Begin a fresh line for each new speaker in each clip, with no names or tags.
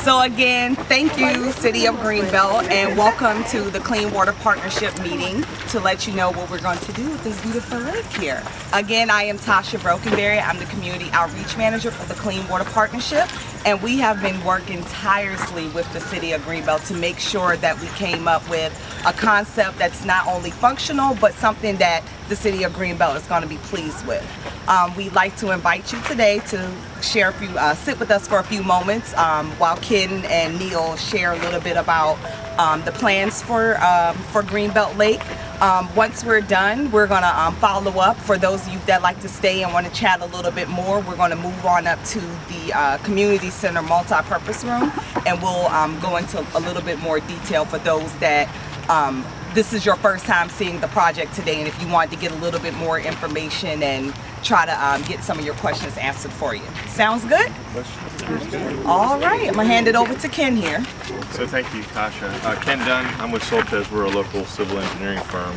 So again, thank you, City of Greenbelt, and welcome to the Clean Water Partnership meeting to let you know what we're going to do with this beautiful lake here. Again, I am Tasha Brokenberry. I'm the Community Outreach Manager for the Clean Water Partnership, and we have been working tirelessly with the City of Greenbelt to make sure that we came up with a concept that's not only functional, but something that the City of Greenbelt is going to be pleased with. We'd like to invite you today to share sit with us for a few moments while Ken and Neil share a little bit about the plans for Greenbelt Lake. Once we're done, we're going to follow up. For those of you that like to stay and want to chat a little bit more, we're going to move on up to the Community Center multi-purpose room, and we'll go into a little bit more detail for those that this is your first time seeing the project today, and if you want to get a little bit more information and try to get some of your questions answered for you. Sounds good? All right, I'm gonna hand it over to Ken here.
So thank you, Tasha. Ken Dunn, I'm with Soltez. We're a local civil engineering firm,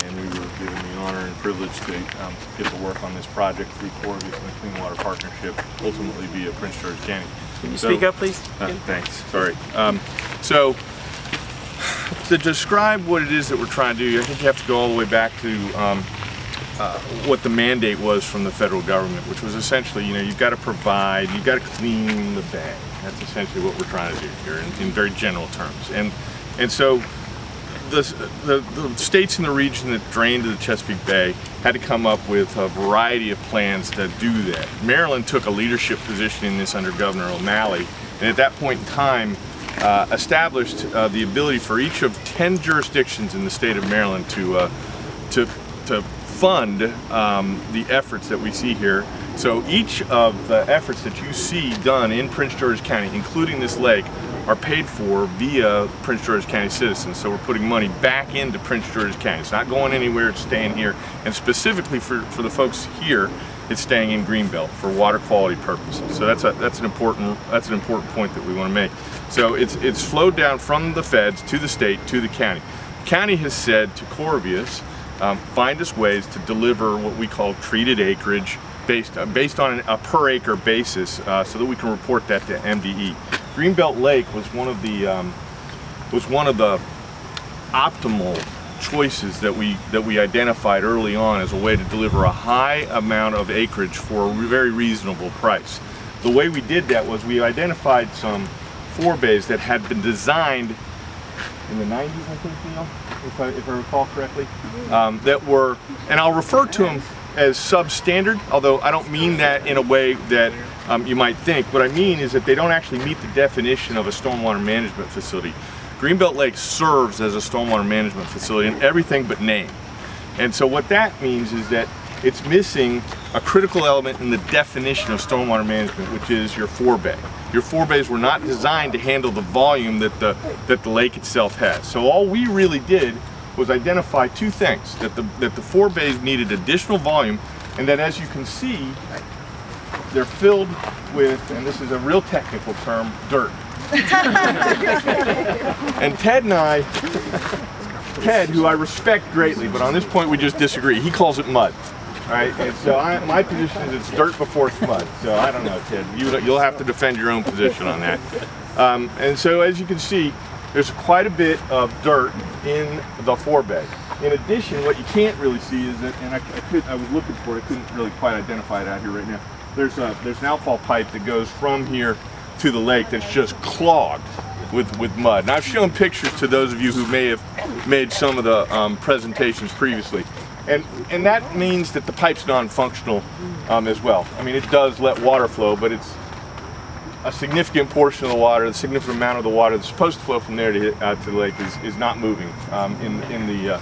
and we were given the honor and privilege to get to work on this project through Forebay and the Clean Water Partnership, ultimately via Prince George County.
Can you speak up, please?
Thanks, sorry. So to describe what it is that we're trying to do, I think you have to go all the way back to what the mandate was from the federal government, which was essentially, you've got to provide, you've got to clean the bay. That's essentially what we're trying to do here in very general terms. And so the states in the region that drain to the Chesapeake Bay had to come up with a variety of plans to do that. Maryland took a leadership position in this under Governor O'Malley, and at that point in time established the ability for each of 10 jurisdictions in the state of Maryland to fund the efforts that we see here. So each of the efforts that you see done in Prince George County, including this lake, are paid for via Prince George County citizens. So we're putting money back into Prince George County. It's not going anywhere, it's staying here. And specifically for the folks here, it's staying in Greenbelt for water quality purposes. So that's an important point that we want to make. So it's flowed down from the feds to the state to the county. The county has said to Corvius, find us ways to deliver what we call treated acreage based on a per acre basis, so that we can report that to MDE. Greenbelt Lake was one of the optimal choices that we identified early on as a way to deliver a high amount of acreage for a very reasonable price. The way we did that was we identified some forebays that had been designed in the 90s, I think, Neil, if I recall correctly, that were, and I'll refer to them as substandard, although I don't mean that in a way that you might think. What I mean is that they don't actually meet the definition of a stormwater management facility. Greenbelt Lake serves as a stormwater management facility in everything but name. And so what that means is that it's missing a critical element in the definition of stormwater management, which is your forebay. Your forebays were not designed to handle the volume that the lake itself has. So all we really did was identify two things: that the forebays needed additional volume, and that, as you can see, they're filled with, and this is a real technical term, dirt. And Ted and I, who I respect greatly, but on this point we just disagree. He calls it mud. All right, and so my position is it's dirt before it's mud. So I don't know, Ted. You'll have to defend your own position on that. And so, as you can see, there's quite a bit of dirt in the forebay. In addition, what you can't really see is that, and I was looking for it, I couldn't really quite identify it out here right now. There's an outfall pipe that goes from here to the lake that's just clogged with mud. And I've shown pictures to those of you who may have made some of the presentations previously. And that means that the pipe's non-functional as well. I mean, it does let water flow, but it's a significant portion of the water, the significant amount of the water that's supposed to flow from there to the lake is not moving in the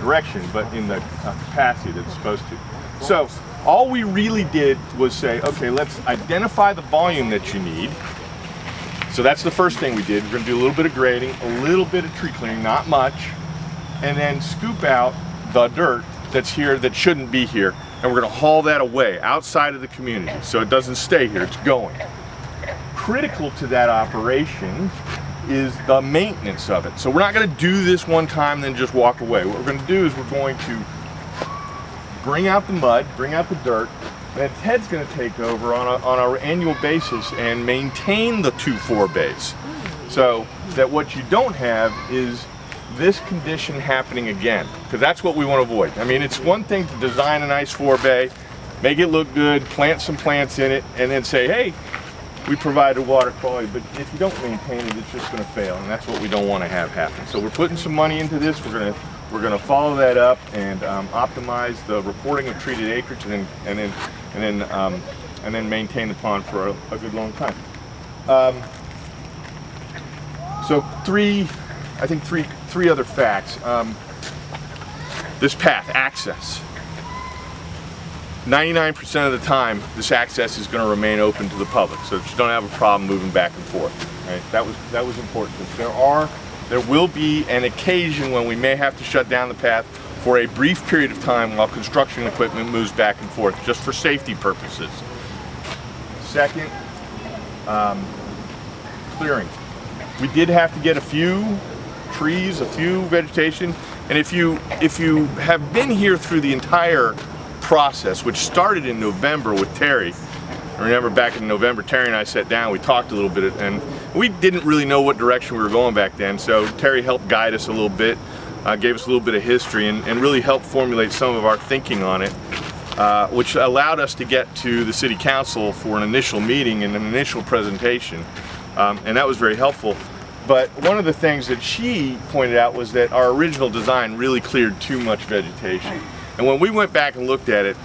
direction, but in the capacity that it's supposed to. So all we really did was say, okay, let's identify the volume that you need. So that's the first thing we did. We're going to do a little bit of grading, a little bit of tree clearing, not much, and then scoop out the dirt that's here that shouldn't be here, and we're going to haul that away outside of the community so it doesn't stay here, it's going. Critical to that operation is the maintenance of it. So we're not going to do this one time and then just walk away. What we're going to do is we're going to bring out the mud, bring out the dirt, then Ted's going to take over on an annual basis and maintain the 2 forebays. So that what you don't have is this condition happening again, because that's what we want to avoid. I mean, it's one thing to design a nice forebay, make it look good, plant some plants in it, and then say, hey, we provided water quality, but if you don't maintain it, it's just going to fail, and that's what we don't want to have happen. So we're putting some money into this. We're going to follow that up and optimize the reporting of treated acreage, and then maintain the pond for a good long time. So three other facts. This path, access. 99% of the time, this access is going to remain open to the public, so that you don't have a problem moving back and forth. Right? That was important. There will be an occasion when we may have to shut down the path for a brief period of time while construction equipment moves back and forth, just for safety purposes. Second, clearing. We did have to get a few trees, a few vegetation, and if you have been here through the entire process, which started in November with Terry. I remember back in November, Terry and I sat down, we talked a little bit, and we didn't really know what direction we were going back then, so Terry helped guide us a little bit, gave us a little bit of history, and really helped formulate some of our thinking on it, which allowed us to get to the City Council for an initial meeting and an initial presentation, and that was very helpful. But one of the things that she pointed out was that our original design really cleared too much vegetation. And when we went back and looked at it,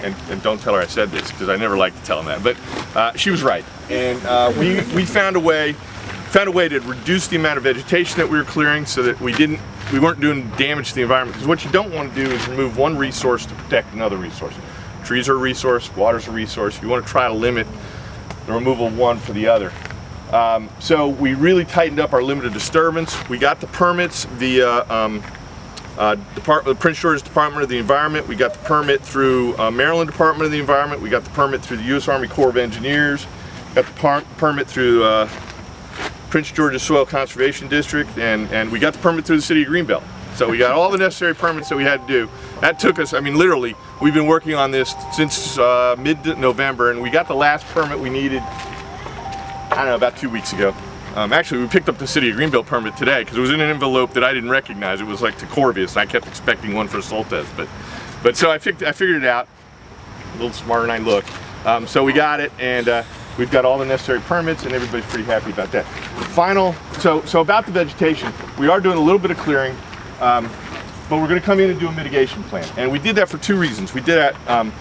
and don't tell her I said this because I never like to tell them that, but she was right. And we found a way to reduce the amount of vegetation that we were clearing so that we weren't doing damage to the environment. Because what you don't want to do is remove one resource to protect another resource. Trees are a resource, water's a resource. You want to try to limit the removal of one for the other. So we really tightened up our limited disturbance. We got the permits via Prince George's Department of the Environment. We got the permit through Maryland Department of the Environment. We got the permit through the U.S. Army Corps of Engineers. Got the permit through Prince George's Soil Conservation District, and we got the permit through the City of Greenbelt. So we got all the necessary permits that we had to do. That took us, I mean, literally, we've been working on this since mid-November, and we got the last permit we needed, I don't know, about 2 weeks ago. Actually, we picked up the City of Greenbelt permit today because it was in an envelope that I didn't recognize. It was like to Corvius, and I kept expecting one for Soltes, but so I figured it out. A little smarter than I look. So we got it, and we've got all the necessary permits, and everybody's pretty happy about that. So about the vegetation, we are doing a little bit of clearing, but we're going to come in and do a mitigation plan, and we did that for 2 reasons. We did that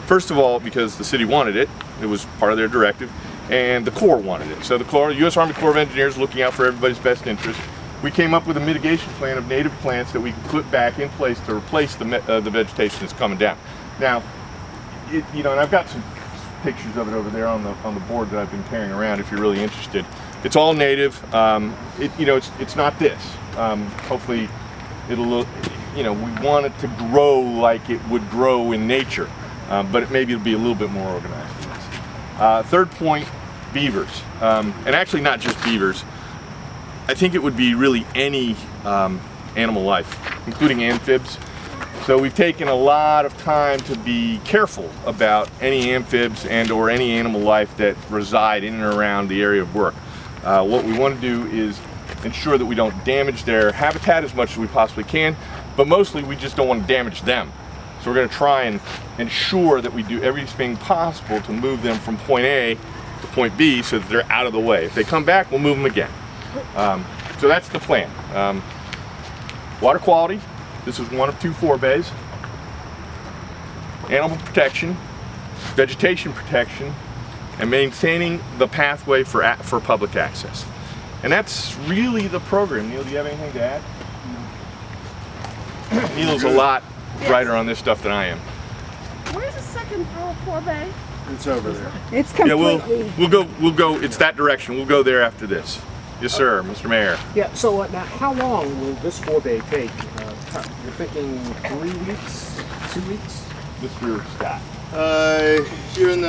first of all because the city wanted it. It was part of their directive. And the Corps wanted it. So the Corps, U.S. Army Corps of Engineers, looking out for everybody's best interest, we came up with a mitigation plan of native plants that we can put back in place to replace the vegetation that's coming down. Now, and I've got some pictures of it over there on the board that I've been carrying around. If you're really interested, it's all native. It's not this. Hopefully, it'll look. We want it to grow like it would grow in nature, but maybe it'll be a little bit more organized. Third point, beavers, and actually not just beavers. I think it would be really any animal life, including amphibs. So we've taken a lot of time to be careful about any amphibs and or any animal life that reside in and around the area of work. What we want to do is ensure that we don't damage their habitat as much as we possibly can, but mostly we just don't want to damage them. So we're going to try and ensure that we do everything possible to move them from point A to point B so that they're out of the way. If they come back, we'll move them again. So that's the plan. Water quality, this is one of 2 forebays. Animal protection, vegetation protection, and maintaining the pathway for public access. And that's really the program. Neil, do you have anything to add? Neil's a lot brighter on this stuff than I am.
Where's the second forebay?
It's over there.
It's completely.
Yeah, we'll go. It's that direction. We'll go there after this. Yes, sir, Mr. Mayor.
Yeah. So now, how long will this forebay take? You're thinking 3 weeks, 2 weeks?
Mr. Scott.
Here in the